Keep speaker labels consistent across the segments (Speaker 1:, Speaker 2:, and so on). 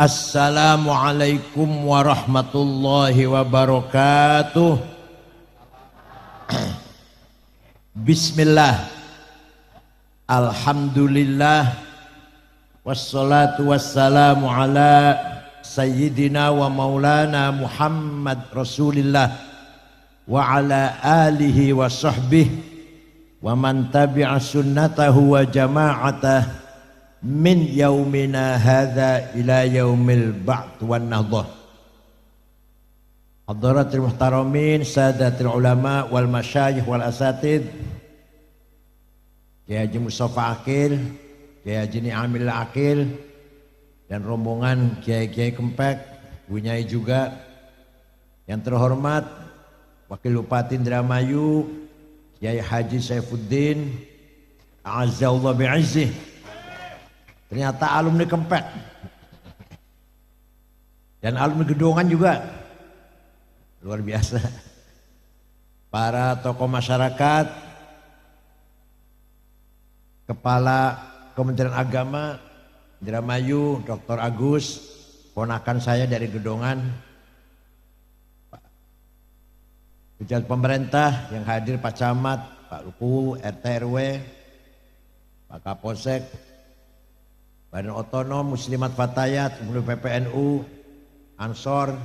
Speaker 1: Assalamualaikum warahmatullahi wabarakatuh. Bismillah. Alhamdulillah. Wassalatu wassalamu ala sayyidina wa maulana Muhammad Rasulillah wa ala alihi wa sahbihi wa man tabi'a sunnatahu wa jama'atah min yaumina hadza ila yaumil ba'ts wan nahdah. Hadaratul muhtaramin, sadatul ulama wal masyayikh wal asatid, Kiai Haji Mustafa Akil, Kiai Haji Ni'amil Akil, dan rombongan kiai-kiai Kempek, Bunyai juga. Yang terhormat Wakil Bupati Indramayu Kiai Haji Saifuddin A'azzallahu bi'izzih. Ternyata alumni Kempek dan alumni Gedongan juga, luar biasa. Para tokoh masyarakat, Kepala Kementerian Agama Indramayu Dr. Agus, ponakan saya dari Gedongan, pejabat pemerintah yang hadir, Pak Camat, Pak Luku, RT RW, Pak Kapolsek, Badan Otonom Muslimat Fatayat, PPNU, Ansor,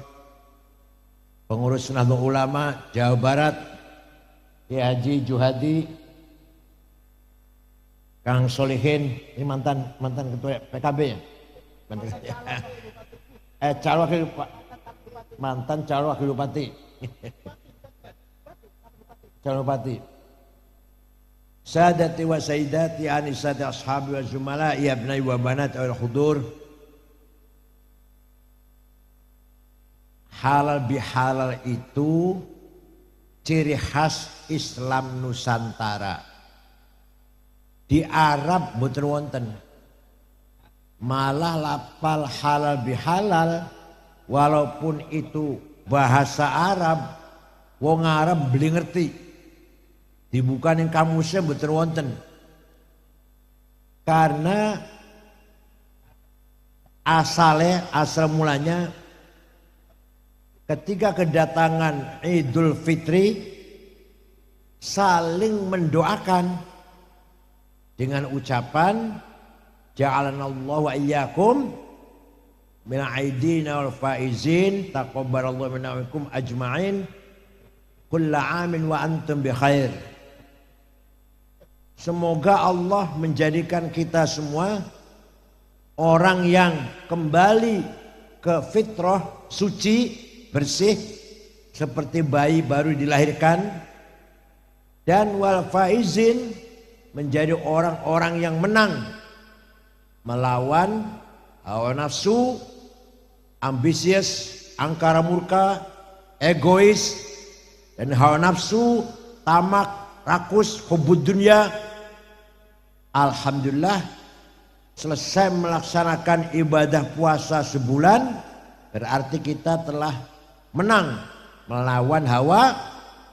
Speaker 1: pengurus Nahdlatul Ulama Jawa Barat, Kiai Haji Juhadi, Kang Solihin, ini mantan ketua PKB ya, mantan calon wakil bupati, calon bupati. Sadati wa sayyidati anisati ashabi wa zumala ya abnai wa banat al khudur. Halal bihalal itu ciri khas Islam Nusantara. Di Arab boten wonten. Malah lapal halal bihalal walaupun itu bahasa Arab, wong Arab beli ngerti. Dibuka yang kamusnya betul wonten, karena asal mulanya ketika kedatangan Idul Fitri saling mendoakan dengan ucapan ja'alanallahu wa iyyakum min aidina wal faizin taqabbalallahu minna wa minkum ajma'in kulla amin wa antum bi khair. Semoga Allah menjadikan kita semua orang yang kembali ke fitrah suci, bersih, seperti bayi baru dilahirkan, dan wal faizin menjadi orang-orang yang menang melawan hawa nafsu, ambisius, angkara murka, egois, dan hawa nafsu, tamak, rakus, hubud dunia. Alhamdulillah selesai melaksanakan ibadah puasa sebulan, berarti kita telah menang melawan hawa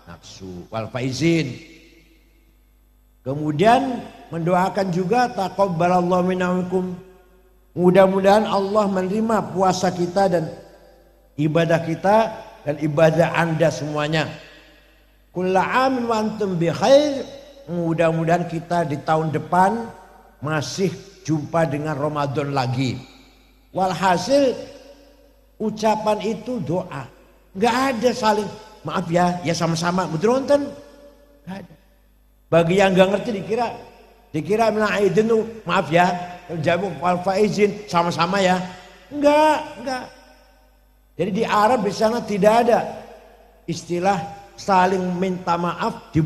Speaker 1: nafsu, wal faizin. Kemudian mendoakan juga taqabbalallahu minna wa minkum, mudah-mudahan Allah menerima puasa kita dan ibadah kita dan ibadah Anda semuanya. Kulla amin wa antum bi khair, mudah-mudahan kita di tahun depan masih jumpa dengan Ramadan lagi. Walhasil ucapan itu doa, nggak ada saling maaf ya sama-sama, betul nonton, nggak ada. Bagi yang nggak ngerti dikira mina aidin tuh maaf ya, jamu wal faizin sama-sama ya, enggak. Jadi di Arab di sana tidak ada istilah saling minta maaf di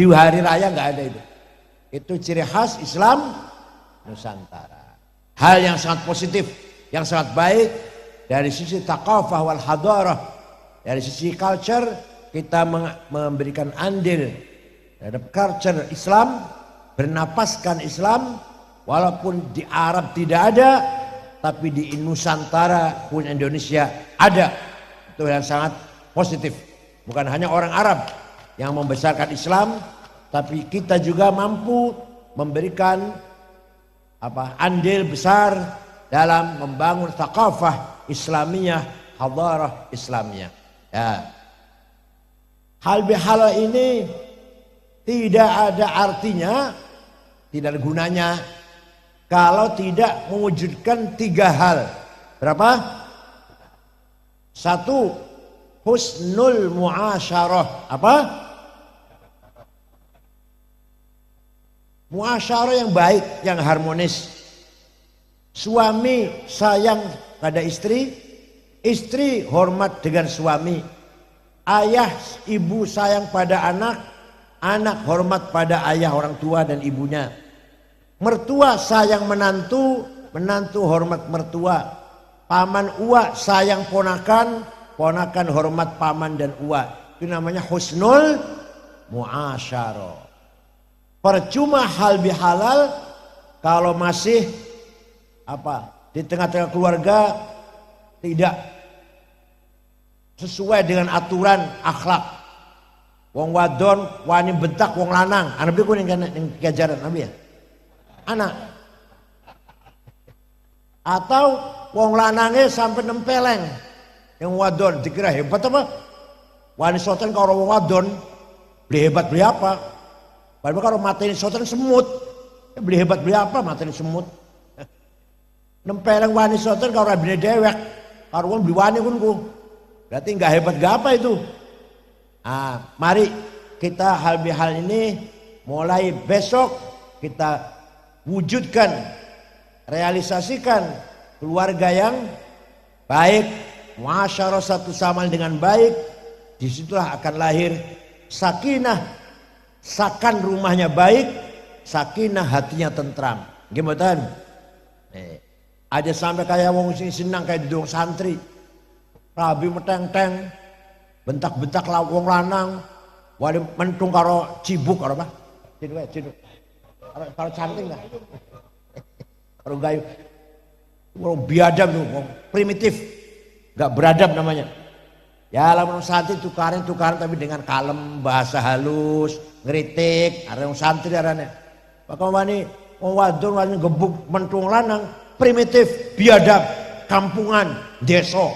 Speaker 1: hari raya, nggak ada itu. Itu ciri khas Islam Nusantara. Hal yang sangat positif, yang sangat baik dari sisi thaqafah wal hadarah, dari sisi culture kita memberikan andil terhadap culture Islam, bernapaskan Islam, walaupun di Arab tidak ada, tapi di Nusantara pun Indonesia ada. Itu yang sangat positif. Bukan hanya orang Arab yang membesarkan Islam, tapi kita juga mampu memberikan andil besar dalam membangun thaqafah Islamiyah, hadarah Islamiyah. Ya. Hal bihalal ini tidak ada artinya, tidak ada gunanya kalau tidak mewujudkan 3 hal. Berapa? 1, husnul muasyarah. Apa? Muasyarah yang baik, yang harmonis. Suami sayang pada istri, istri hormat dengan suami. Ayah ibu sayang pada anak, anak hormat pada ayah orang tua dan ibunya. Mertua sayang menantu, menantu hormat mertua. Paman uak sayang ponakan, ponakan hormat paman dan uak. Itu namanya husnul muasyarah. Percuma hal bihalal kalau masih di tengah-tengah keluarga tidak sesuai dengan aturan akhlak. Wong wadon wani bentak wong lanang. Anak biku ning kejaran Nabi ya. Anak. Atau wong lanange sampai nempeleng. Yang wadon dikira hebat apa? Wani soten karo wong wadon beli hebat beli apa? Padahal kalau mateni soten semut. Beli hebat beli apa mateni semut? Nempeleng wani soten karo rabine dewek. Karo wong beli wani kunku. Berarti enggak hebat enggak apa itu. Mari kita hal bihal ini mulai besok kita wujudkan, realisasikan keluarga yang baik, muasyarah satu sama dengan baik. Disitulah akan lahir sakinah, sakan rumahnya baik, sakinah hatinya tentram. Gimana? Ada sampai kayak wong sing senang kayak di santri, rabi meteng-teng, bentak-bentak wong lanang, wali mentung karo cibuk karo apa? Ciduk. Karo canting lah. Karo gayu. Wong biadab tuh, wong primitif. Enggak beradab namanya. Ya lamun santri tukaran tapi dengan kalem, bahasa halus, ngeritik, ada wong santri arane. Maka wani wong wadon wani gebuk mentung lanang, primitif, biadab, kampungan, desa.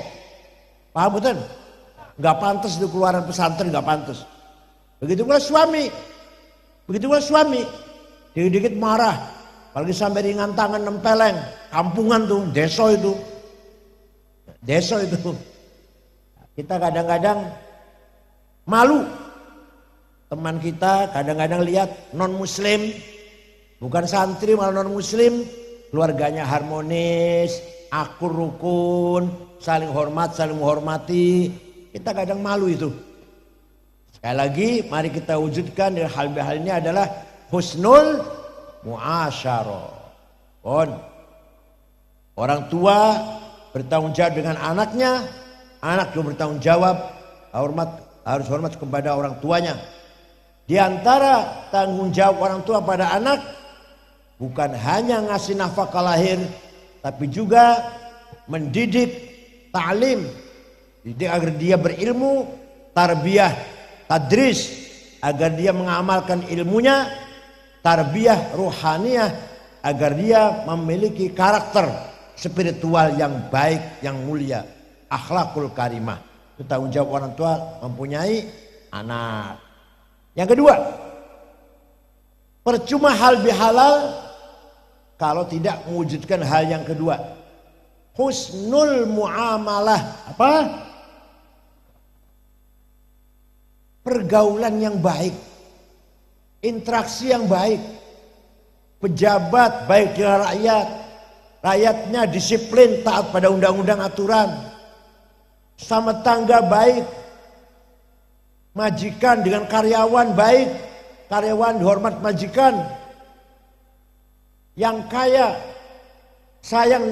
Speaker 1: Paham betul? Enggak pantas di keluaran pesantren, enggak pantas. Begitu pula suami. Dikit-dikit marah. Apalagi sampai ringan tangan nempeleng. Kampungan tuh, desa itu. Kita kadang-kadang malu. Teman kita kadang-kadang lihat non muslim, bukan santri malah non muslim, keluarganya harmonis, akur rukun, saling hormat, saling menghormati. Kita kadang malu itu. Sekali lagi mari kita wujudkan dari hal-hal ini adalah husnul muasyarah. Orang tua bertanggung jawab dengan anaknya, anak juga bertanggung jawab harus hormat kepada orang tuanya. Di antara tanggung jawab orang tua pada anak bukan hanya ngasih nafkah lahir, tapi juga mendidik, ta'lim, didik agar dia berilmu, tarbiyah, tadris, agar dia mengamalkan ilmunya, tarbiyah ruhaniyah, agar dia memiliki karakter spiritual yang baik, yang mulia, akhlakul karimah. Itu tanggung jawab orang tua mempunyai anak. Yang kedua, percuma hal bihalal kalau tidak mewujudkan hal yang kedua, husnul muamalah. Apa? Pergaulan yang baik, interaksi yang baik, pejabat baik dengan rakyat, rakyatnya disiplin taat pada undang-undang aturan, sama tangga baik, majikan dengan karyawan baik, karyawan dihormat majikan, yang kaya sayang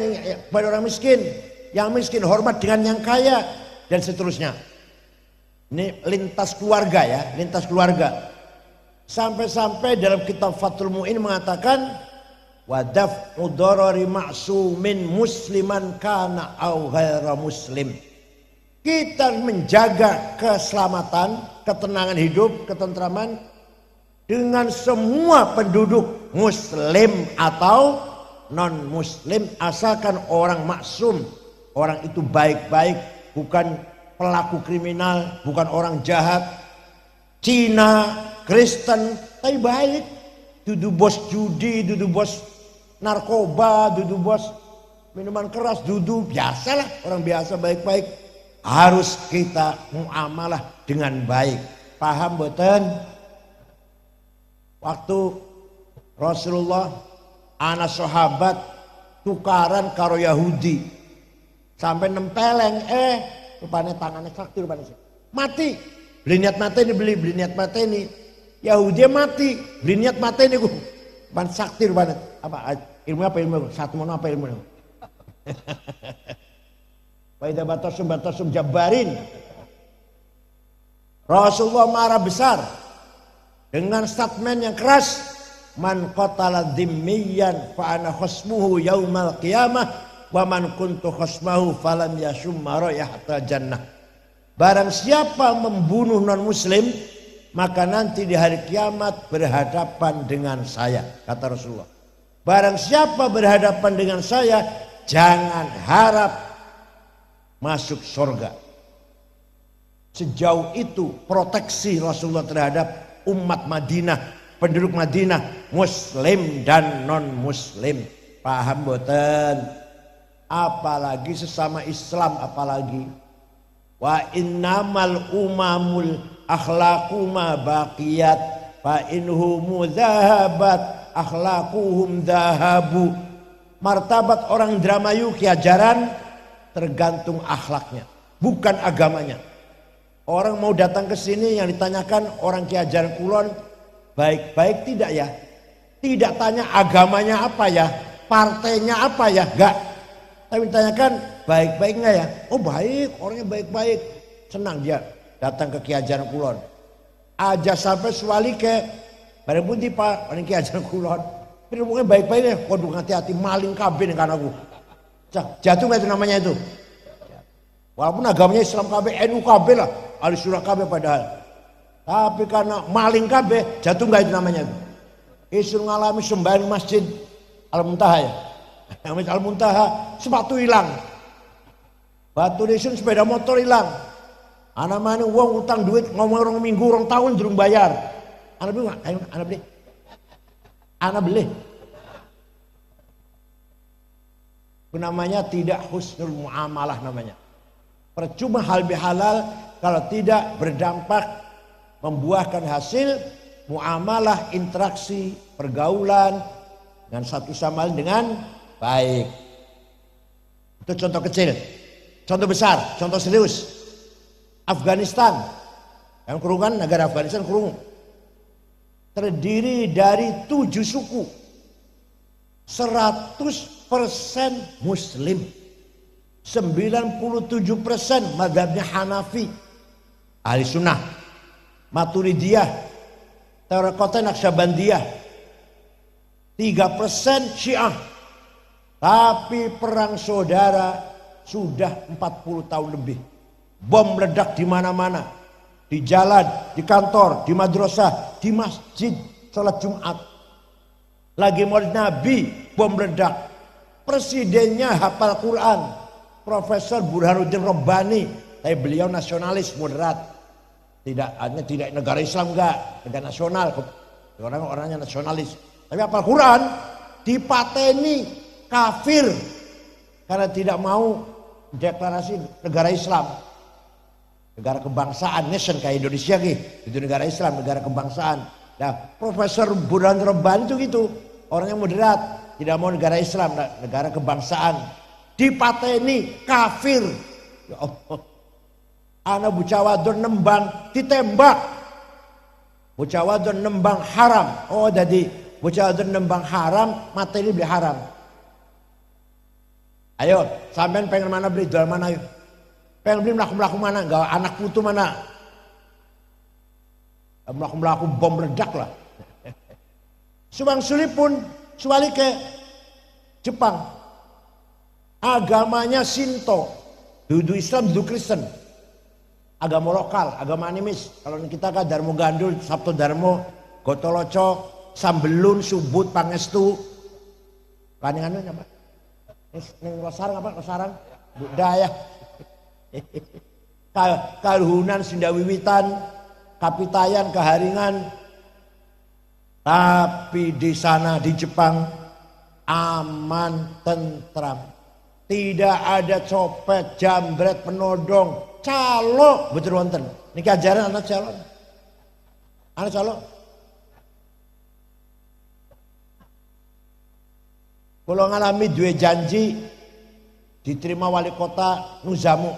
Speaker 1: pada orang miskin, yang miskin hormat dengan yang kaya, dan seterusnya. Ini lintas keluarga ya, lintas keluarga. Sampai-sampai dalam kitab Fathul Mu'in mengatakan wadaf udorori ma'sumin musliman kana au ghaira muslim. Kita menjaga keselamatan, ketenangan hidup, ketentraman dengan semua penduduk muslim atau non muslim, asalkan orang maksum, orang itu baik-baik, bukan pelaku kriminal, bukan orang jahat, Cina, Kristen, tapi baik, dudu bos judi, dudu bos narkoba, dudu bos minuman keras, dudu biasalah, orang biasa baik-baik, harus kita muamalah dengan baik. Paham boten? Waktu Rasulullah anak sahabat tukaran karo Yahudi sampai nempeleng, rupanya tangannya sakti, rupanya mati, beli niat mati ini, beli niat mati ini, Yahudi mati, beli niat mati ini, ban sakti, rupanya apa ilmu satu mana apa ilmu Faidah batasum jabarin. Rasulullah marah besar dengan statement yang keras, man qatala dhimmiyan fa ana khasmuhu yaumal qiyamah wa man kuntu khasmahu falam yashumma rayahata jannah. Barang siapa membunuh non muslim, maka nanti di hari kiamat berhadapan dengan saya, kata Rasulullah. Barang siapa berhadapan dengan saya, jangan harap masuk surga. Sejauh itu proteksi Rasulullah terhadap umat Madinah, penduduk Madinah, muslim dan non muslim. Paham boten? Apalagi sesama Islam, apalagi wa innamal umamul akhlaquma baqiyat fa inhumu dhahabat akhlaquhum dhahabu. Martabat orang Indramayu Kiajaran tergantung akhlaknya, bukan agamanya. Orang mau datang ke sini yang ditanyakan orang Kiajaran Kulon baik-baik tidak ya? Tidak tanya agamanya apa ya, partainya apa ya, enggak. Tapi ditanyakan baik-baik enggak ya? Oh baik, orangnya baik-baik. Senang dia datang ke Kiajaran Kulon. Aja sampai suwali ke bareng putih Pak, orang Kiajaran Kulon. Tapi pokoknya baik-baik deh, kodok hati-hati maling kabin kan aku. Jatuh enggak itu namanya itu? Walaupun agamanya Islam KB, NU KB lah, ahli surah KB padahal. Tapi karena maling KB, jatuh enggak itu namanya itu? Isu ngalami sembahyang masjid Al-Muntaha ya. Masjid Al-Muntaha, sepatu hilang. Batu disun sepeda motor hilang. Anak mana uang utang duit ngomong orang minggu, orang tahun durung bayar. Anak beli, anak beli. Anak beli. Itu namanya tidak husnul muamalah namanya. Percuma hal bihalal kalau tidak berdampak membuahkan hasil muamalah, interaksi, pergaulan dengan satu sama lain dengan baik. Itu contoh kecil. Contoh besar, contoh serius. Afghanistan, yang kurungan negara Afghanistan kurung, terdiri dari 7 suku, 100% Muslim. 97% mazhabnya Hanafi, ahli sunnah, Maturidiyah, Tarekat Naqsyabandiyah, 3% Syiah. Tapi perang saudara sudah 40 tahun lebih. Bom meledak di mana-mana, di jalan, di kantor, di madrasah, di masjid, sholat Jumat. Lagi maulid Nabi, bom meledak. Presidennya hafal Quran, Profesor Burhanuddin Rabbani, tapi beliau nasionalis moderat, tidak negara Islam enggak, negara nasional, orang-orangnya nasionalis, tapi hafal Quran, dipateni kafir karena tidak mau deklarasi negara Islam, negara kebangsaan, nation kayak Indonesia gitu, itu negara Islam, negara kebangsaan. Nah, Profesor Burhanuddin Rabbani itu gitu, orangnya moderat, tidak mau negara Islam, negara kebangsaan. Dipateni kafir. Ya Allah. Anak bocah wadon nembang ditembak. Bocah wadon nembang haram. Oh jadi bocah wadon nembang haram, materi beli haram. Ayo, sampean pengen mana beli, jual mana ayo. Pengen beli melaku mana? Enggak anak putu mana? Melaku bom meledak lah. Subang Suli pun suali ke Jepang. Agamanya Shinto, dudu Islam, dudu Kristen. Agama lokal, agama animis. Kalau kita kan Darmo Gandul, Sabto Darmo, Gotoloco, Sambelun, Subut, Pangestu. Kaningan apa? Ning Losarang apa? Losarang budaya. Kaluhunan Sindawiwitan, Kapitayan, Keharingan. Tapi di sana di Jepang aman, tentram. Tidak ada copet, jambret, penodong, calo betul wonten. Niki ajaran anak calo. Anak calo. Kalau ngalami dua janji diterima wali kota Nuzamu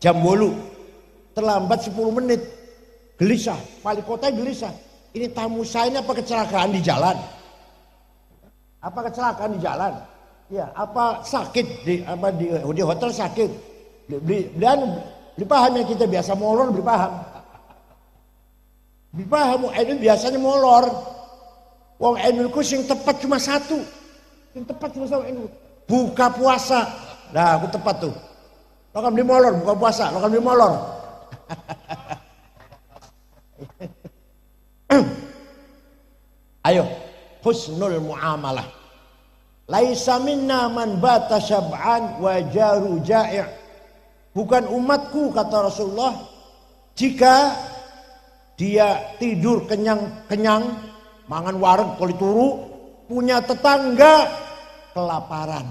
Speaker 1: jam 8 terlambat 10 menit gelisah, wali kota gelisah. Ini tamu saya ini apa kecelakaan di jalan? Apa kecelakaan di jalan? Ya, apa sakit di hotel sakit? Beli paham yang kita biasa molor beli paham. Beli paham, ini biasanya molor. Wong NU sing tepat cuma satu. Yang tepat cuma sama NU. Buka puasa. Nah, aku tepat tuh. Lo kan beli molor, buka puasa. Lo kan beli molor. Ayo, husnul muamalah. Laisa minna man bata syab'an wa jaru ja'i'. Bukan umatku kata Rasulullah jika dia tidur kenyang, mangan wareg kali turu, punya tetangga kelaparan.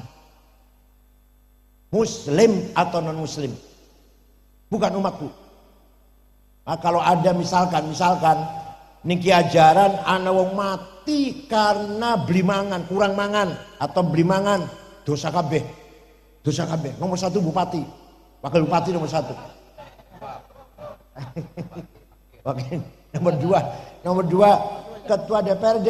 Speaker 1: Muslim atau non muslim. Bukan umatku. Nah, kalau ada misalkan niki ajaran ana wong mati karena beli mangan, kurang mangan atau beli mangan, dosa kabeh. Dosa kabeh. Nomor 1 bupati. Wakil bupati nomor 1. Nomor 2 ketua DPRD.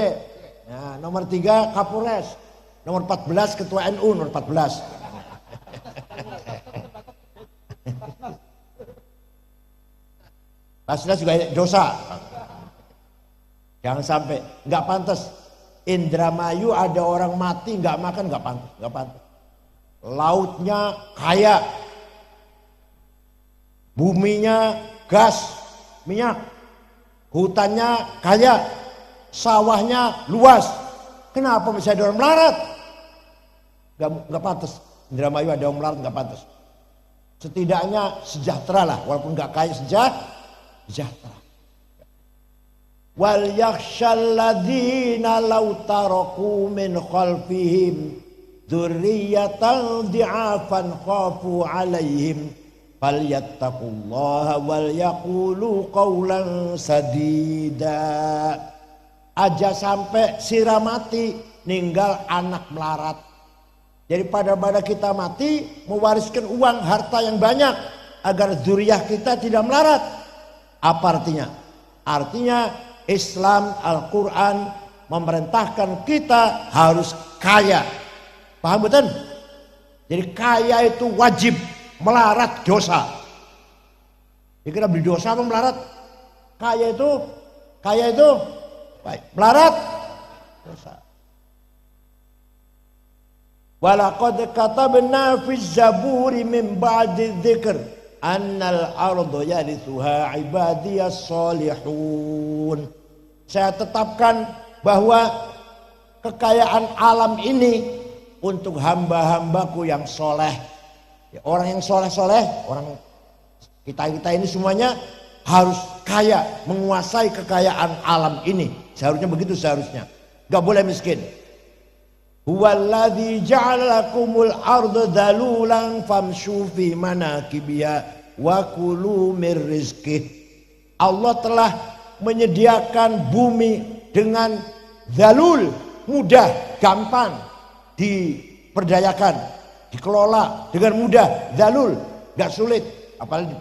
Speaker 1: Nah, nomor 3 Kapolres. Nomor 14 ketua NU nomor 14. Pasnya juga dosa. Jangan sampai nggak pantas. Indramayu ada orang mati nggak makan nggak pantas. Lautnya kaya, buminya gas, minyak, hutannya kaya, sawahnya luas. Kenapa bisa ada orang melarat? Nggak pantas. Indramayu ada orang melarat nggak pantas. Setidaknya sejahtera lah, walaupun nggak kaya sejahtera. Wal yakhshal ladzina law taraku min khalfihim dzurriyyatan dhi'afan khafu 'alaihim falyattaqullaha wal yaqulu qawlan sadida. Aja sampai sira mati ninggal anak melarat. Daripada kita mati mewariskan uang harta yang banyak agar zuriyah kita tidak melarat. Apa artinya? Artinya Islam Al-Quran memerintahkan kita harus kaya. Paham betul? Jadi kaya itu wajib, melarat dosa. Dikira beli dosa apa melarat? Kaya itu baik, melarat dosa. Walaqad katabna fi zaburi min ba'di dzikr annal ardu yarithuha ibadiyas solihun. Saya tetapkan bahwa kekayaan alam ini untuk hamba-hambaku yang soleh. Ya, orang yang soleh-soleh, orang kita ini semuanya harus kaya, menguasai kekayaan alam ini. Seharusnya begitu seharusnya. Gak boleh miskin. Huwallazi ja'alakumul arda dalulan famshu fi manakibiha wa kulu mir rizqih. Allah telah menyediakan bumi dengan dalul, mudah, gampang diperdayakan, dikelola dengan mudah, dalul, gak sulit. Apalagi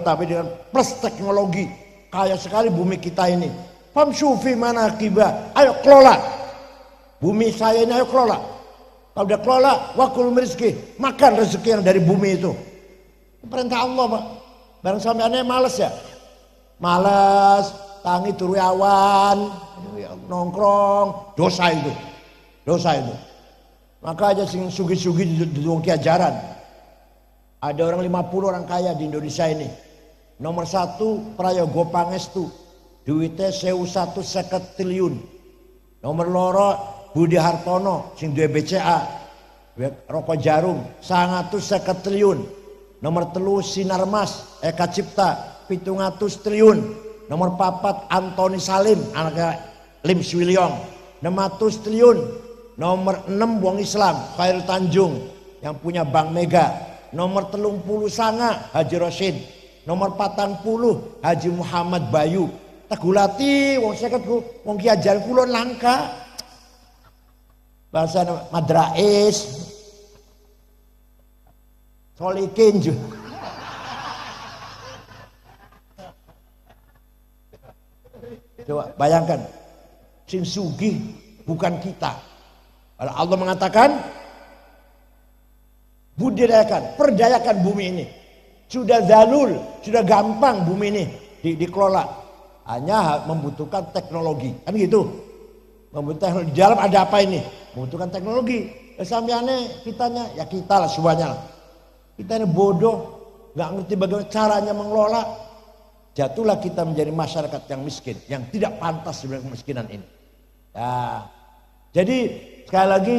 Speaker 1: tapi dengan plus teknologi, kaya sekali bumi kita ini. Famshu fi manakibiha, ayo kelola. Bumi saya ini ayo kelola. Kalau udah kelola, wakul rizki, makan rezeki yang dari bumi itu. Perintah Allah, Pak. Barang sampeannya males ya? Males, tangi turu awan, nongkrong, dosa itu. Maka aja sing sugi-sugi di wong ajaran. Ada orang 50 orang kaya di Indonesia ini. Nomor 1 Prayogo Pangestu, duitnya 1.150 triliun. Nomor loro Budi Hartono sing duwe BCA rokok jarum 150 triliun. Nomor 3 Sinarmas Eka Cipta 700 triliun. Nomor 4 Antoni Salim anaknya Lim Swilyong 600 triliun. Nomor 6 wong Islam Khairul Tanjung yang punya Bank Mega. Nomor 30 Sanga Haji Rosid. Nomor 40 Haji Muhammad Bayu. Tegulati wong 50 wong Ki Hajar Kulon langka. Bahasa Madrais Solikin juga. Coba bayangkan, sing sugih bukan kita. Kalau Allah mengatakan budidayakan, perdayakan bumi ini. Sudah zalul, sudah gampang bumi ini dikelola. Hanya membutuhkan teknologi. Kan gitu. Membutuhkan teknologi. Di dalam ada apa ini? Membutuhkan teknologi. Sampeannya kitanya, ya kita lah semuanya lah. Kita ini bodoh, nggak ngerti bagaimana caranya mengelola. Jatuhlah kita menjadi masyarakat yang miskin, yang tidak pantas dengan kemiskinan ini. Ya. Jadi sekali lagi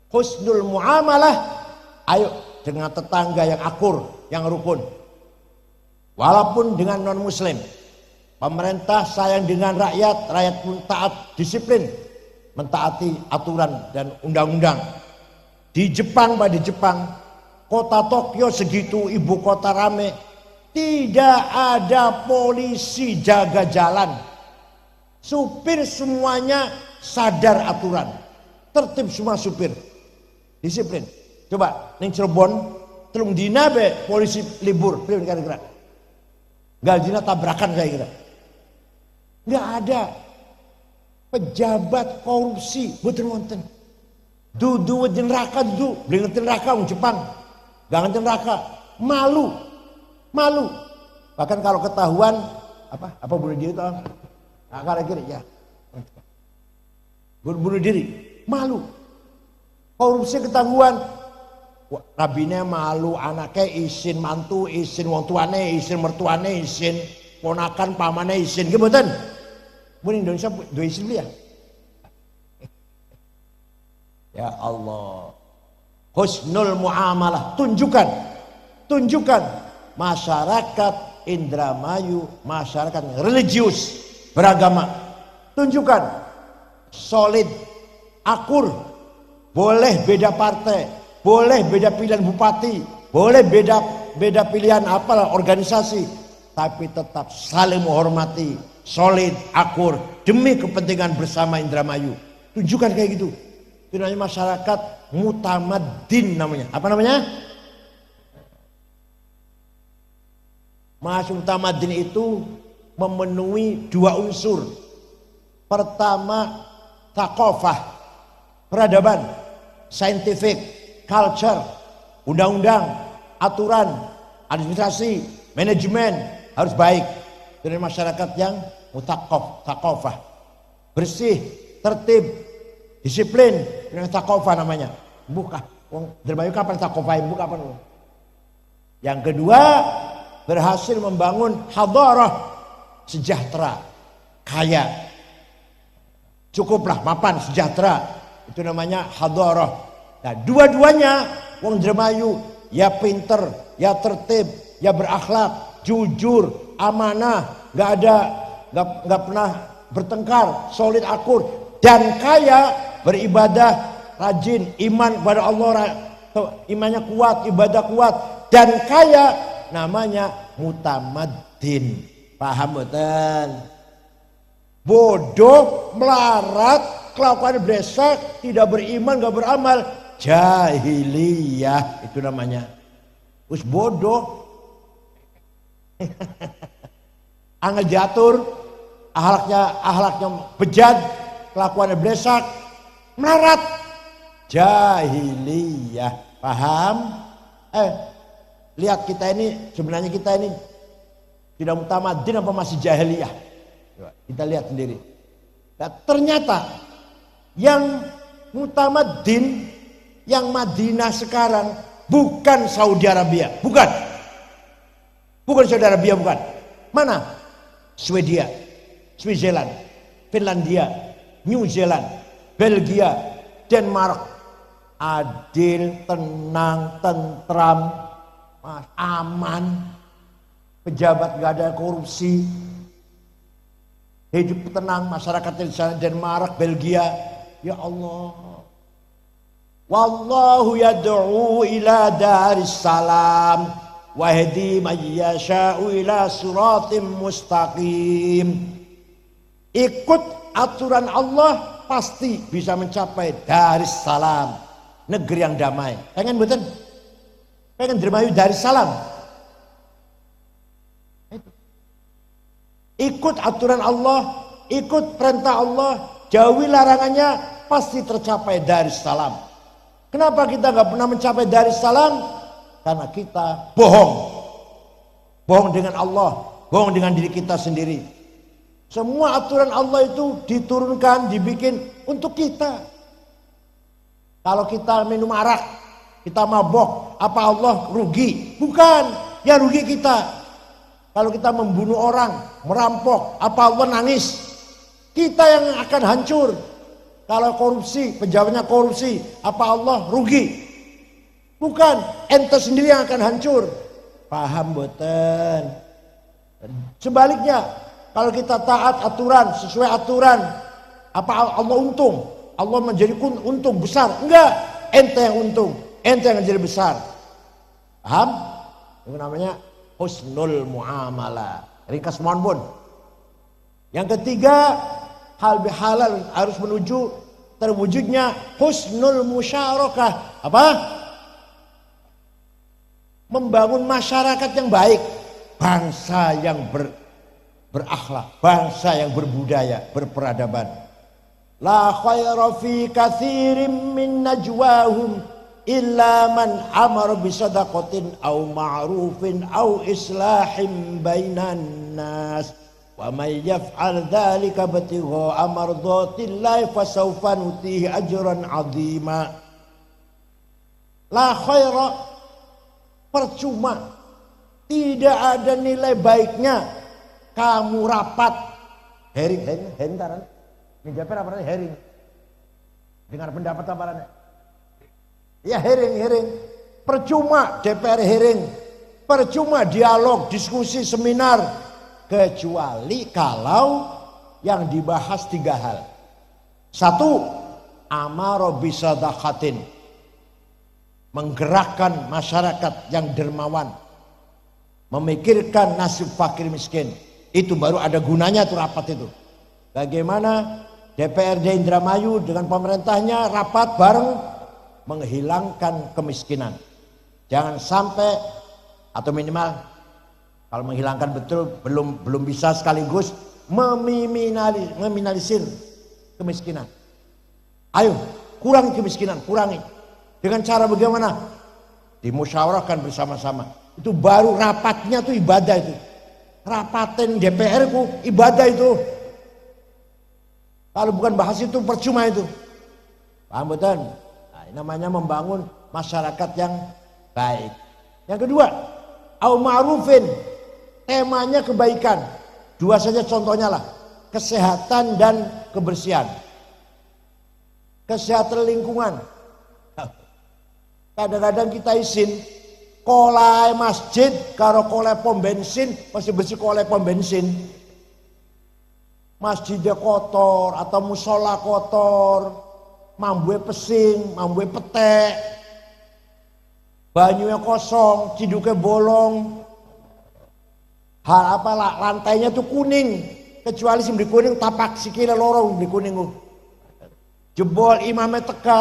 Speaker 1: husnul muamalah, ayo dengan tetangga yang akur, yang rukun. Walaupun dengan non muslim, pemerintah sayang dengan rakyat, rakyat pun taat disiplin, mentaati aturan dan undang-undang. Di Jepang, kota Tokyo segitu ibu kota rame, tidak ada polisi jaga jalan. Supir semuanya sadar aturan, tertib semua supir, disiplin. Coba ning Cirebon, telung dina be polisi libur, kira-kira. Gal dina tabrakan kayak kira. Nggak ada pejabat korupsi, betul wonten. Dudu wedi neraka dudu, beli ngerti neraka wong Jepang. Gak ngerti neraka, malu. Bahkan kalau ketahuan apa bunuh diri itu kira ya. Bunuh diri, malu. Korupsi ketahuan, rabine malu, anaknya izin, mantu izin, wong tuane izin, mertuane izin, ponakan pamane izin, gitu mboten. Mun Indonesia dua izin ya. Ya Allah. Husnul muamalah, tunjukkan masyarakat Indramayu, masyarakat religius, beragama. Tunjukkan solid, akur. Boleh beda partai, boleh beda pilihan bupati, boleh beda pilihan apalah organisasi, tapi tetap saling menghormati, solid, akur demi kepentingan bersama Indramayu. Tunjukkan kayak gitu. Itu namanya masyarakat mutamaddin namanya. Apa namanya? Masyarakat mutamaddin itu memenuhi dua unsur. Pertama, thaqafah, peradaban, scientific, culture, undang-undang, aturan, administrasi, manajemen harus baik. Itu namanya masyarakat yang thaqafah, bersih, tertib, disiplin, dengan thaqafah namanya. Buka, Indramayu kapan thaqafah? Buka kapan? Yang kedua, berhasil membangun hadarah, sejahtera, kaya, cukuplah, mapan, sejahtera. Itu namanya hadarah. Nah, dua-duanya wong Indramayu ya pinter, ya tertib, ya berakhlak, jujur, amanah, nggak pernah bertengkar, solid, akur, dan kaya, beribadah, rajin, iman kepada Allah, imannya kuat, ibadah kuat, dan kaya, namanya mutamaddin. Paham betul? Bodoh, melarat, kelakuan blesak, tidak beriman, gak beramal, jahiliyah itu namanya. Us bodoh, angel diatur, ahlaknya bejat, kelakuannya blesak, melarat, jahiliyah. Paham? Lihat kita ini, sebenarnya kita ini tidak mutamaddin apa masih jahiliyah? Kita lihat sendiri. Nah, ternyata yang mutamaddin, yang Madinah sekarang bukan Saudi Arabia, bukan Saudi Arabia, bukan. Mana? Swedia, Switzerland, Finlandia, New Zealand, Belgia, Denmark, adil, tenang, tentram, aman, pejabat gak ada korupsi, hidup tenang masyarakat di sana. Denmark, Belgia, ya Allah. Wallahu yad'u ila daris salam wa yahdi man yasha'u ila siratim mustaqim. Ikut aturan Allah pasti bisa mencapai daris salam, negeri yang damai. Pengen betul? Pengen dermayu daris salam? Ikut aturan Allah, ikut perintah Allah, jauhi larangannya, pasti tercapai daris salam. Kenapa kita nggak pernah mencapai daris salam? Karena kita bohong. Bohong dengan Allah, bohong dengan diri kita sendiri. Semua aturan Allah itu diturunkan, dibikin untuk kita. Kalau kita minum arak, kita mabok, apa Allah rugi? Bukan, ya rugi kita. Kalau kita membunuh orang, merampok, apa Allah nangis? Kita yang akan hancur. Kalau korupsi, pejabatnya korupsi, apa Allah rugi? Bukan, ente sendiri yang akan hancur. Paham boten? Sebaliknya, kalau kita taat aturan, sesuai aturan, apa Allah untung? Allah menjadi untung besar? Enggak, ente yang untung, ente yang jadi besar. Paham? Itu namanya husnul muamalah. Ringkas mohon pun. Yang ketiga, hal bihalal harus menuju terwujudnya husnul musyarakah. Apa? Membangun masyarakat yang baik, bangsa yang berakhlak, bangsa yang berbudaya, berperadaban. La khaira fi katsirin min najwahum illa man amara bi sadaqatin aw ma'rufin aw islahin bainan nas. Wa may yaf'al dzalika batigha amardatillahi fasawfa nutihi ajran 'azima. La khaira, percuma, tidak ada nilai baiknya kamu rapat hering taran menjawab apa hering dengar pendapat apa ya hering percuma DPR hering, percuma dialog, diskusi, seminar, kecuali kalau yang dibahas 3 hal. 1, amaro bisadaqatin, menggerakkan masyarakat yang dermawan, memikirkan nasib fakir miskin. Itu baru ada gunanya tuh rapat itu. Bagaimana DPRD Indramayu dengan pemerintahnya rapat bareng menghilangkan kemiskinan. Jangan sampai, atau minimal kalau menghilangkan betul belum bisa sekaligus meminimalisir kemiskinan. Ayo kurangi kemiskinan, kurangi. Dengan cara bagaimana? Dimusyawarahkan bersama-sama. Itu baru rapatnya tuh ibadah itu. Rapatin DPR ku ibadah itu. Kalau bukan bahas itu percuma itu. Paham betul? Nah, ini namanya membangun masyarakat yang baik. Yang kedua, au ma'rufin, temanya kebaikan. 2 saja contohnya lah. Kesehatan dan kebersihan. Kesehatan lingkungan. Kadang-kadang kita izin kolai masjid karo kolai pom bensin masih bersih kolai pom bensin. Masjidnya kotor atau musola kotor, mambue pesing, mambue petek, banyunya kosong, ciduknya bolong, hal apa lah, lantainya tuh kuning, kecuali sing di kuning tapak sikile lorong di kuning. Jebol imamnya teka,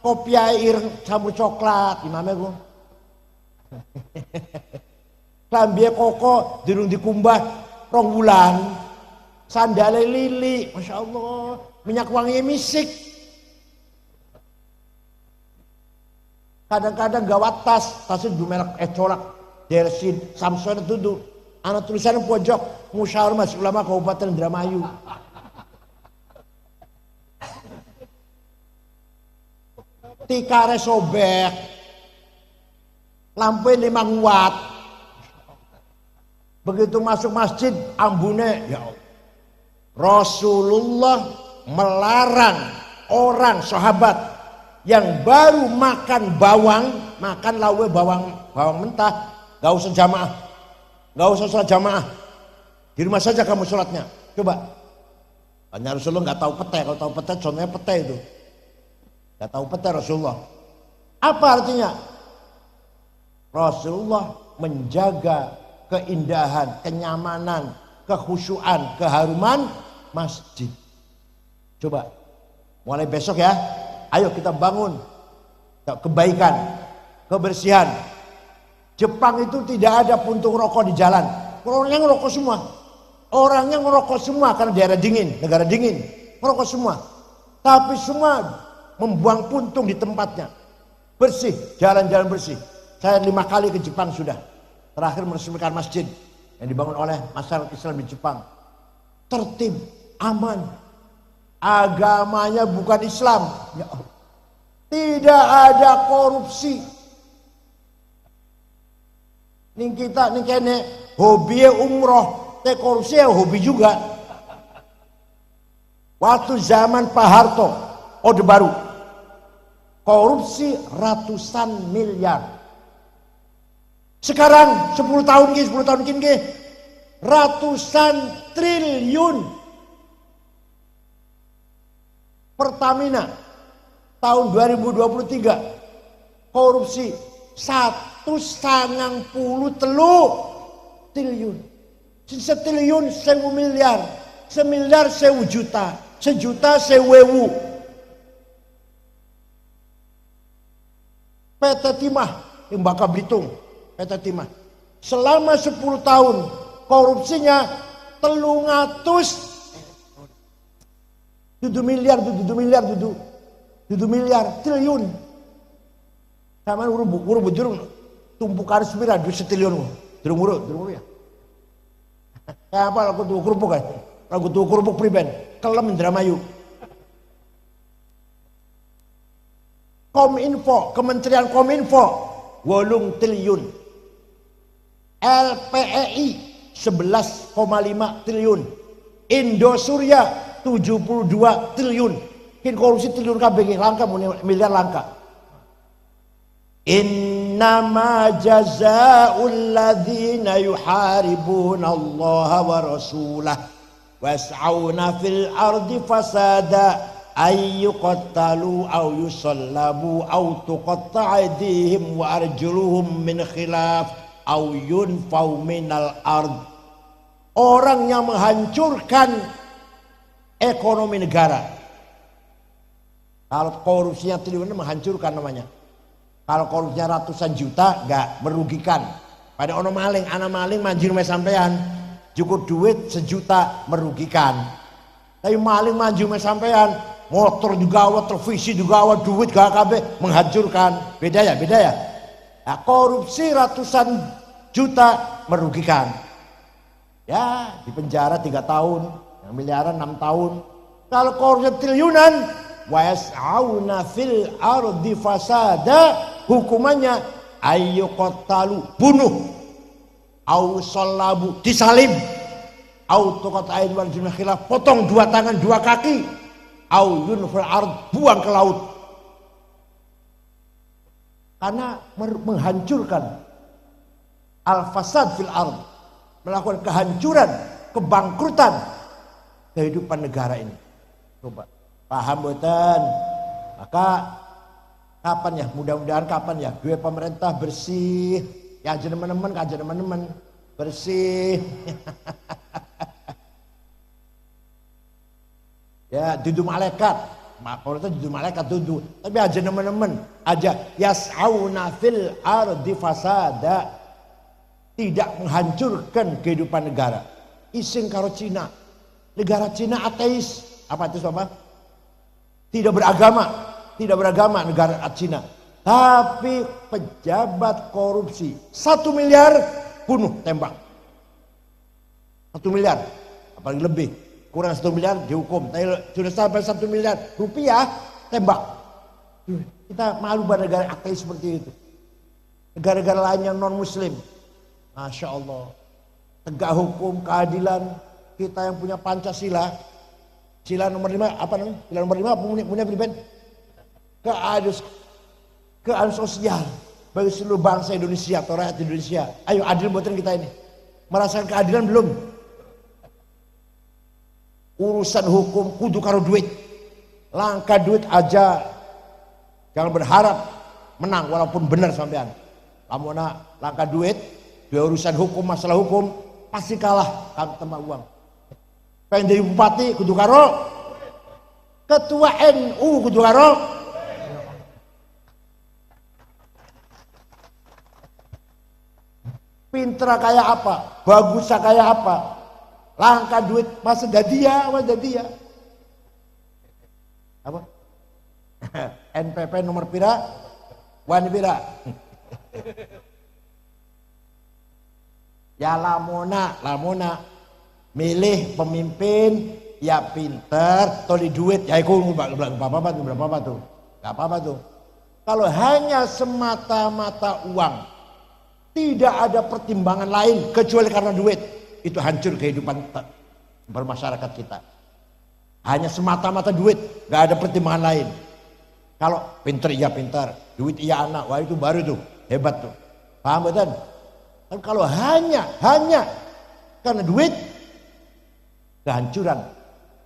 Speaker 1: kopi air campur coklat imamnya ku. Klambinya koko dirung dikumbah 2 bulan. Sandale lili, masya Allah, minyak wanginya misik. Kadang-kadang gawat tasnya du merek colak, Delsin, Samsung itu anak tulisan pojok musyawarah Majelis Ulama Kabupaten Indramayu. Tikare sobek, lampunya 5 watt. Begitu masuk masjid, ambune ya Allah. Rasulullah melarang orang sahabat yang baru makan bawang, makan lawe bawang mentah, gak usah jamaah, gak usah sholat jamaah, di rumah saja kamu sholatnya. Coba, hanya Rasulullah nggak tahu pete. Kalau tahu pete, contohnya pete itu, nggak tahu pete Rasulullah. Apa artinya? Rasulullah menjaga keindahan, kenyamanan, kekhusyuan, keharuman masjid. Coba, mulai besok ya, ayo kita bangun kebaikan, kebersihan. Jepang itu tidak ada puntung rokok di jalan. Orangnya ngerokok semua. Orangnya ngerokok semua karena daerah dingin, negara dingin. Ngerokok semua. Tapi semua membuang puntung di tempatnya. Bersih, jalan-jalan bersih. Saya 5 kali ke Jepang sudah. Terakhir meresmikan masjid yang dibangun oleh masyarakat Islam di Jepang. Tertib, aman. Agamanya bukan Islam. Ya Allah. Tidak ada korupsi. Nih kita nih kene hobi umroh, teh korupsi ya hobi juga. Waktu zaman Pak Harto, Orde Baru, korupsi ratusan miliar. Sekarang 10 tahun gini, ratusan triliun. Pertamina tahun 2023 korupsi 190 triliun. Setriliun 1000 miliar, semiliar 1000 juta, sejuta 1000. PT Timah yang Bangka Belitung, PT Timah selama 10 tahun korupsinya 7 miliar triliun. Sama urut jurung tumpukan sembilan 2 triliun. Durung urut ya. Kayak apa lagu tuh kerupuk kan? Lagu tuh kerupuk priben, kelem Indramayu. Kominfo, Kementerian Kominfo 8 triliun. LPEI 11,5 triliun. Indosurya 72 triliun. Kin korupsi triliun kabeh langka miliar langka. Innama jazaa'ul ladzina yuharibuna Allah wa rasulah was'auna fil ardi fasada ayyuqattalu aw yusallabu aw tuqatta'a aydihim wa arjuluhum min khilaf aw yunfau minal ard. Orang yang menghancurkan ekonomi negara. Kalau korupsinya triliunan menghancurkan namanya. Kalau korupsinya ratusan juta enggak merugikan. Pada ono maling, anak maling manjir me sampean, cukup duit 1 juta merugikan. Tapi maling manjir me sampean, motor juga awet, televisi juga awet, duit gak kabeh menghancurkan. Beda ya? Nah, korupsi ratusan juta merugikan. Ya, di penjara 3 tahun, yang miliaran 6 tahun. Kalau korupsi triliunan, wa yas'auna fil ardi fasada, hukumannya ayyuqattalu, bunuh, au sallabu, disalib, au tuqatta'u aydihim khilaf, potong 2 tangan 2 kaki, au yunfal ard, buang ke laut. Karena menghancurkan al-fasad fil ard, melakukan kehancuran, kebangkrutan kehidupan negara ini. Coba paham boten? Maka kapan ya, mudah-mudahan kapan ya duit pemerintah bersih ya, aja teman-teman bersih. Ya dudu malaikat, pemerintah dudu malaikat dudu, tapi aja teman-teman aja yas'auna fil ardi fasada, tidak menghancurkan kehidupan negara. Ising karo Cina, negara Cina ateis, apa itu apa? Tidak beragama negara Cina. Tapi pejabat korupsi 1 miliar bunuh tembak. 1 miliar, apalagi lebih, kurang 1 miliar dihukum. Tapi sudah sampai 1 miliar rupiah tembak. Kita malu pada negara ateis seperti itu. Negara-negara lain yang non muslim, Masya Allah, tegak hukum, keadilan, kita yang punya Pancasila, Sila nomor 5 apa namanya? Sila nomor 5 punya Filipin. Keadilan sosial bagi seluruh bangsa Indonesia atau rakyat Indonesia. Ayo adil buatan kita ini. Merasakan keadilan belum? Urusan hukum kudu karo duit. Langkah duit aja. Jangan berharap menang walaupun benar sampean. Lamun langkah duit, di urusan hukum, masalah hukum pasti kalah tanpa uang. Pengen jadi bupati kudu karo, ketua NU kudu karo. Pinter kayak apa, bagus kayak apa, langkah duit masa dia apa? NPP nomor pira, wani pira. Ya lamona milih pemimpin ya pinter, toli duit ya iku berapa tuh? Gak apa-apa tuh. Kalau hanya semata-mata uang, tidak ada pertimbangan lain kecuali karena duit, itu hancur kehidupan bermasyarakat kita. Hanya semata-mata duit, gak ada pertimbangan lain. Kalau pinter iya pinter, duit iya anak, wah itu baru tuh hebat tuh. Paham betul? Kalau hanya karena duit, kehancuran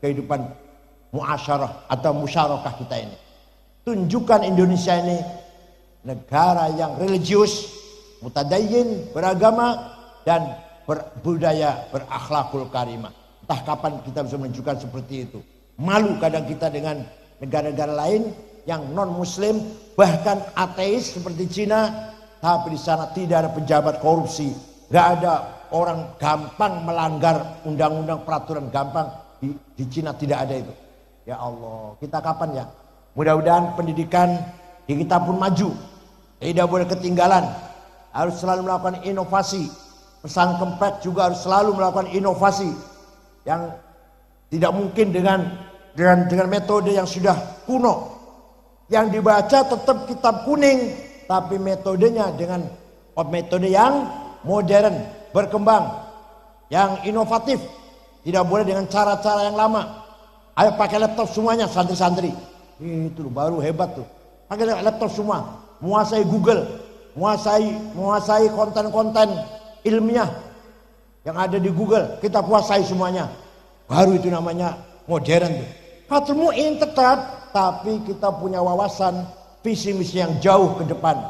Speaker 1: kehidupan muasyarah atau musyarakah kita ini. Tunjukkan Indonesia ini negara yang religius, mutadayyin, beragama dan berbudaya, berakhlakul karimah. Entah kapan kita bisa menunjukkan seperti itu. Malu kadang kita dengan negara-negara lain yang non muslim, bahkan ateis seperti Cina, tapi di sana tidak ada pejabat korupsi, nggak ada orang gampang melanggar undang-undang, peraturan gampang. Di Cina tidak ada itu. Ya Allah, kita kapan ya? Mudah-mudahan pendidikan di kita pun maju, tidak boleh ketinggalan, harus selalu melakukan inovasi. Pesan Kempek juga harus selalu melakukan inovasi yang tidak mungkin dengan metode yang sudah kuno. Yang dibaca tetap kitab kuning, tapi metodenya dengan metode yang modern, berkembang, yang inovatif. Tidak boleh dengan cara-cara yang lama. Ayo pakai laptop semuanya santri-santri. Itu baru hebat tuh. Pakai laptop semua, menguasai Google, menguasai konten-konten ilmiah yang ada di Google, kita kuasai semuanya. Baru itu namanya modern tuh. Fathul Mu'in tetap, tapi kita punya wawasan visi misi yang jauh ke depan.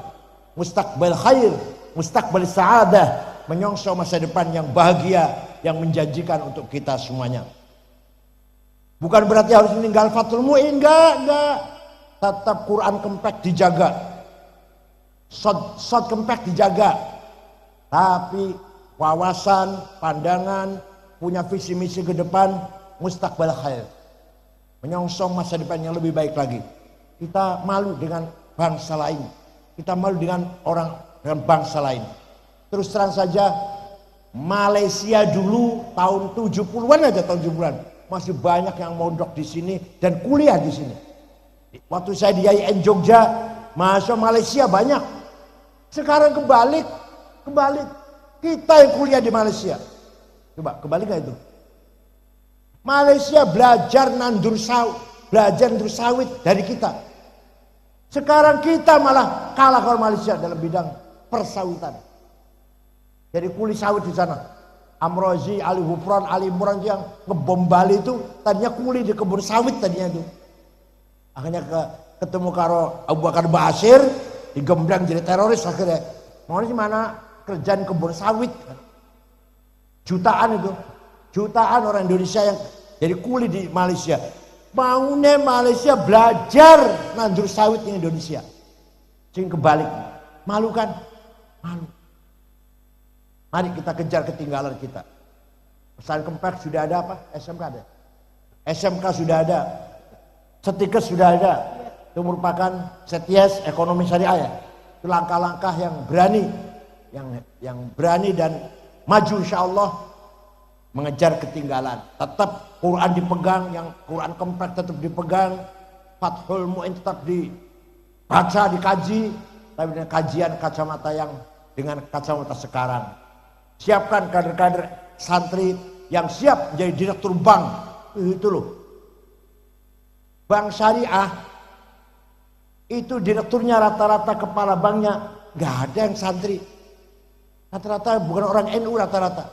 Speaker 1: Mustaqbal khair, mustaqbal sa'adah, menyongsong masa depan yang bahagia, yang menjanjikan untuk kita semuanya. Bukan berarti harus meninggal Fathul Mu'in, enggak. Tetap Quran Kempek dijaga, Shot Kempek dijaga. Tapi wawasan, pandangan, punya visi misi ke depan, mustaqbal khair, menyongsong masa depan yang lebih baik lagi. Kita malu dengan bangsa lain, kita malu dengan bangsa lain. Terus terang saja, Malaysia dulu tahun 70-an aja, tahun 70-an masih banyak yang mondok di sini dan kuliah di sini. Waktu saya di IAIN Jogja, mahasiswa Malaysia banyak. Sekarang kebalik, kita yang kuliah di Malaysia. Coba kebalik gak itu? Malaysia belajar nandur sawit dari kita. Sekarang kita malah kalah kalau Malaysia dalam bidang persawitan. Jadi kuli sawit di sana. Amrozi, Ali Hufran, Ali Imran yang ngebom Bali itu tadinya kuli di kebun sawit tadinya itu. Akhirnya ketemu karo Abu Bakar Basir, digembleng jadi teroris akhirnya. Mau di mana? Kerjaan kebun sawit. Jutaan orang Indonesia yang jadi kuli di Malaysia. Maunya Malaysia belajar nandur sawit di Indonesia. Sing kebalik. Malu kan? Malu. Mari kita kejar ketinggalan kita. Pesan Kempek sudah ada apa? SMK ada. SMK sudah ada. Setikes sudah ada. Itu merupakan SETIES ekonomi syariah. Itu langkah-langkah yang berani, yang berani dan maju insyaallah mengejar ketinggalan. Tetap Quran dipegang, yang Quran Kempek tetap dipegang, Fathul Mu'in tetap dibaca, dikaji, tapi dengan kajian kacamata yang dengan kacamata sekarang. Siapkan kader-kader santri yang siap menjadi direktur bank. Itu loh. bank syariah itu direkturnya rata-rata kepala banknya nggak ada yang santri, rata-rata bukan orang NU rata-rata,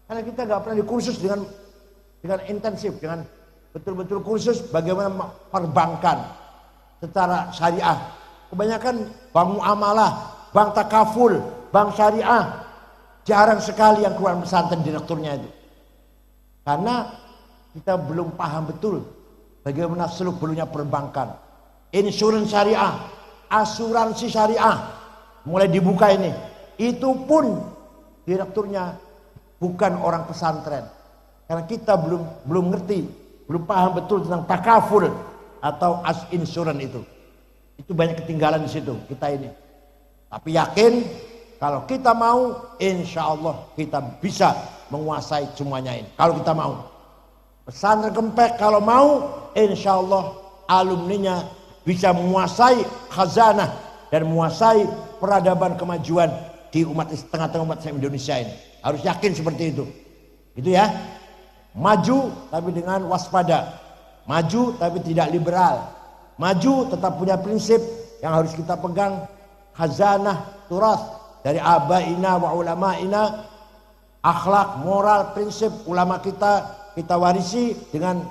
Speaker 1: karena kita nggak pernah dikursus dengan intensif, dengan betul-betul kursus bagaimana perbankan secara syariah. Kebanyakan bank muamalah, bank takaful, bank syariah, jarang sekali yang keluar pesantren direkturnya itu, karena kita belum paham betul bagaimana seluk beluknya perbankan. Insurans syariah, asuransi syariah mulai dibuka ini. Itu pun direkturnya bukan orang pesantren. Karena kita belum ngerti, belum paham betul tentang takaful atau insurans itu. Itu banyak ketinggalan di situ kita ini. Tapi yakin kalau kita mau, insya Allah kita bisa menguasai semuanya ini. Kalau kita mau. Pesantren Kempek kalau mau, insya Allah alumninya bisa menguasai khazanah dan menguasai peradaban kemajuan di tengah-tengah umat Indonesia ini. Harus yakin seperti itu. Itu ya. Maju tapi dengan waspada. Maju tapi tidak liberal. Maju tetap punya prinsip yang harus kita pegang. Khazanah turas dari abaina wa ulama'ina. Akhlak, moral, prinsip ulama kita warisi dengan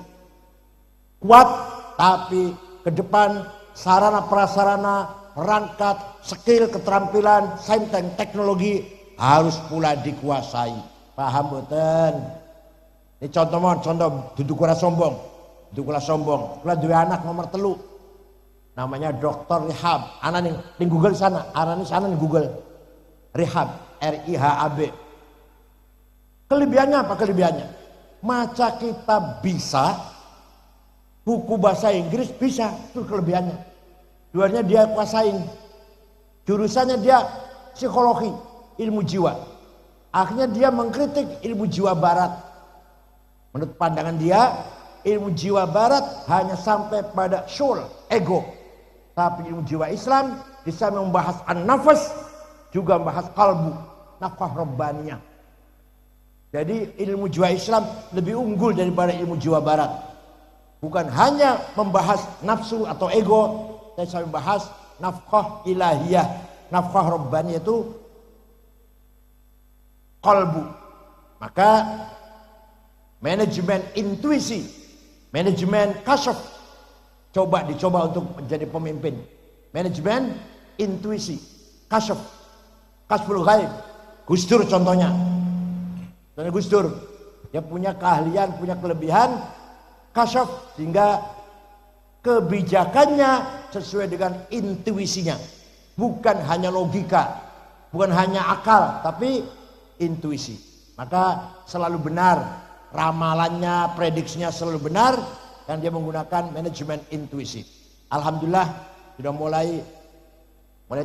Speaker 1: kuat, tapi ke depan sarana prasarana, perangkat, skill, keterampilan, sains dan teknologi harus pula dikuasai. Paham boten? Ini contoh duduk ora sombong. Duduk ora sombong. Kula duwe anak nomor 3. Namanya Dr. Rihab. Ana ning Google sana, arane sana ning Google. Rihab, RIHAB. Kelebihannya apa kelebihannya? Maca kita bisa, buku bahasa Inggris bisa, itu kelebihannya. Duanya dia kuasain. Jurusannya dia psikologi, ilmu jiwa. Akhirnya dia mengkritik ilmu jiwa barat. Menurut pandangan dia, ilmu jiwa barat hanya sampai pada soul, ego. Tapi ilmu jiwa Islam bisa membahas an-nafas, juga membahas kalbu, nafkah rabbaniyah. Jadi ilmu jiwa Islam lebih unggul daripada ilmu jiwa barat. Bukan hanya membahas nafsu atau ego, tapi saya membahas nafkah ilahiyah, nafkah rabbaniyah itu qalbu. Maka manajemen intuisi, manajemen kasyaf, dicoba untuk menjadi pemimpin. Manajemen intuisi, kasyaf, kasful ghaib. Gus Dur contohnya. Gus Dur, dia punya keahlian, punya kelebihan kasyaf, sehingga kebijakannya sesuai dengan intuisinya, bukan hanya logika, bukan hanya akal, tapi intuisi. Maka selalu benar ramalannya, prediksinya selalu benar, dan dia menggunakan manajemen intuisi. Alhamdulillah sudah mulai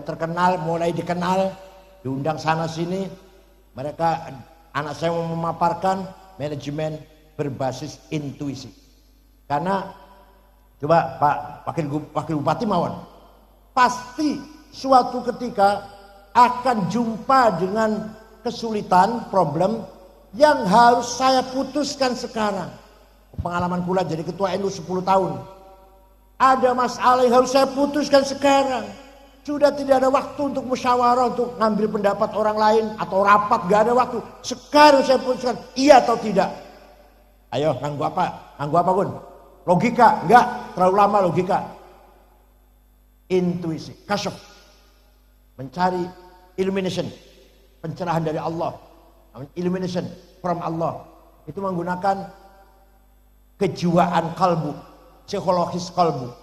Speaker 1: terkenal, mulai dikenal, diundang sana sini. Mereka, anak saya mau memaparkan manajemen berbasis intuisi. Karena coba Pak Wakil Bupati mawon, pasti suatu ketika akan jumpa dengan kesulitan, problem yang harus saya putuskan sekarang. Pengalaman kula jadi ketua NU 10 tahun. Ada masalah yang harus saya putuskan sekarang. Sudah tidak ada waktu untuk musyawarah, untuk ngambil pendapat orang lain atau rapat, gak ada waktu. Sekarang saya putuskan iya atau tidak. Ayo, nganggu apa? Nganggu apa Gun? Logika? Enggak, terlalu lama logika. Intuisi, kasyaf. Mencari illumination, pencerahan dari Allah. Illumination from Allah. Itu menggunakan kejiwaan kalbu, psikologis kalbu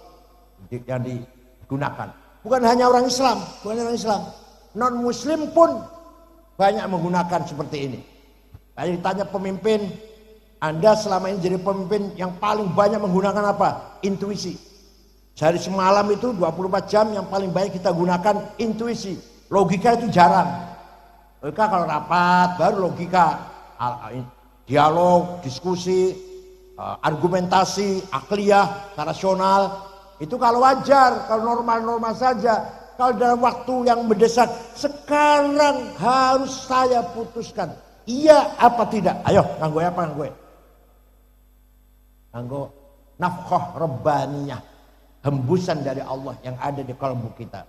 Speaker 1: yang digunakan. Bukan hanya orang Islam, non Muslim pun banyak menggunakan seperti ini. Tadi ditanya pemimpin, Anda selama ini jadi pemimpin yang paling banyak menggunakan apa? Intuisi. Sehari semalam itu 24 jam yang paling banyak kita gunakan intuisi. Logika itu jarang. Logika kalau rapat baru logika, dialog, diskusi, argumentasi, akliyah, rasional. Itu kalau wajar, kalau normal-normal saja. Kalau dalam waktu yang mendesak, sekarang harus saya putuskan. Iya apa tidak? Ayo, nganggo apa nganggo? Nganggo nafkah rabbaniyah, hembusan dari Allah yang ada di kalbu kita.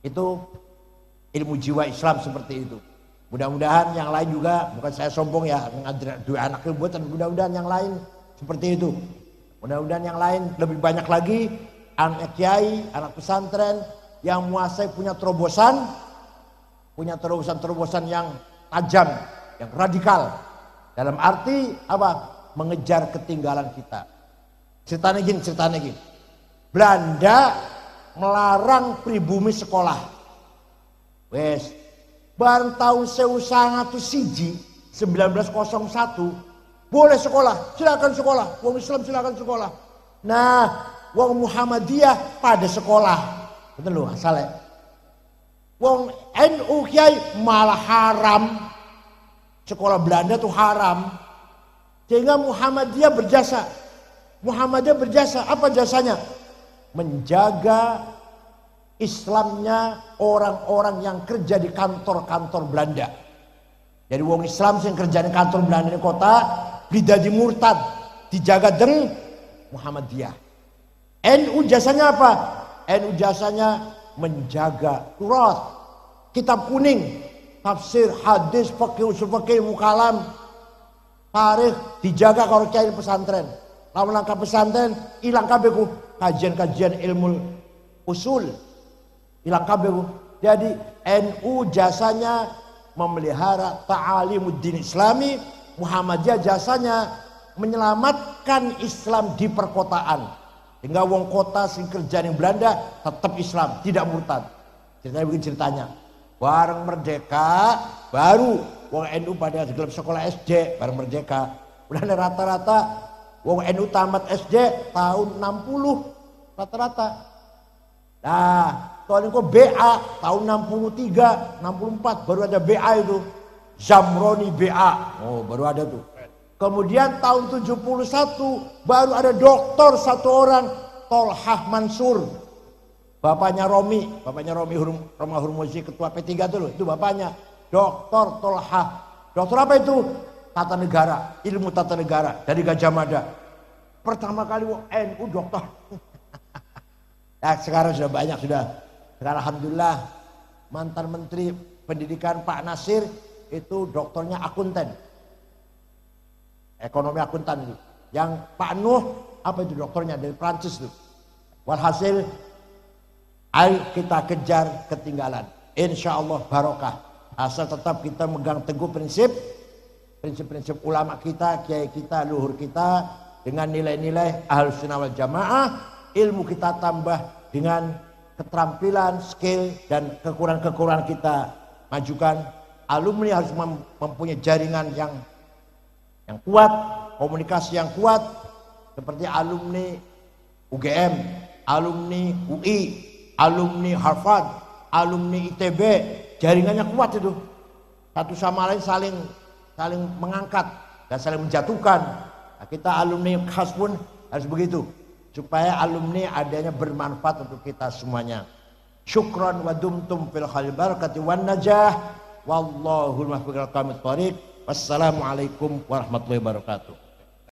Speaker 1: Itu ilmu jiwa Islam seperti itu. Mudah-mudahan yang lain juga, bukan saya sombong ya, dua anak buatan, mudah-mudahan yang lain seperti itu. Mudah-mudahan yang lain lebih banyak lagi anak kiai, anak pesantren yang menguasai punya terobosan yang tajam, yang radikal. Dalam arti apa? Mengejar ketinggalan kita. Ceritanya gini. Belanda melarang pribumi sekolah. Wes, bareng tahun 1901 boleh sekolah, silakan sekolah. Wong Islam silakan sekolah. Nah, wong Muhammadiyah pada sekolah. Betul loh, asal. Wong NU Kiai malah haram. Sekolah Belanda tuh haram. Sehingga Muhammadiyah berjasa. Apa jasanya? Menjaga Islamnya orang-orang yang kerja di kantor-kantor Belanda. Jadi wong Islam yang kerja di kantor Belanda di kota didadi murtad, dijaga deng Muhammadiyah. NU jasanya apa? NU jasanya menjaga turas, kitab kuning, tafsir, hadis, fikih, usul fikih, mukalam, tarikh dijaga kalau kiai pesantren. Lawan langkah pesantren ilang kabeh ku kajian-kajian ilmu usul. Ilang kabeh ku. Jadi NU jasanya memelihara ta'alimuddin Islami, Muhammadiyah jasanya menyelamatkan Islam di perkotaan. Sehingga wong kota sing kerja di Belanda tetap Islam, tidak murtad. Ceritanya begini ceritanya. Bareng merdeka baru wong NU pada gelap sekolah SD bareng merdeka. Udah rata-rata wong NU tamat SD tahun 60 rata-rata. Nah, tahun itu BA tahun 63, 64 baru ada BA itu. Zamroni BA. Oh, baru ada tuh. Kemudian tahun 71 baru ada doktor satu orang, Tolhah Mansur. Bapaknya Romi Roma Hurmuzi, ketua P3 tuh loh, itu bapaknya. Doktor Tolhah. Doktor apa itu? Tata negara, ilmu tata negara dari Gajah Mada. Pertama kali NU doktor. Nah, sekarang sudah banyak sudah. Sekarang alhamdulillah mantan Menteri Pendidikan Pak Nasir itu doktornya akuntan. Ekonomi akuntan itu. Yang Pak Nuh apa itu doktornya dari Prancis tuh. Walhasil ayo kita kejar ketinggalan. Insya Allah barokah. Asal tetap kita megang teguh prinsip-prinsip ulama kita, kiai kita, luhur kita dengan nilai-nilai Ahlus Sunnah wal Jamaah. Ilmu kita tambah dengan keterampilan, skill dan kekurangan-kekurangan kita majukan. Alumni harus mempunyai jaringan yang kuat, komunikasi yang kuat seperti alumni UGM, alumni UI, alumni Harvard, alumni ITB, jaringannya kuat itu. Satu sama lain saling mengangkat dan saling menjatuhkan. Nah, kita alumni khas pun harus begitu supaya alumni adanya bermanfaat untuk kita semuanya. Syukran wa dumtum fil khair barakati wan najah wallahul muwaffiq ila aqwamit thoriq. Wassalamualaikum warahmatullahi wabarakatuh.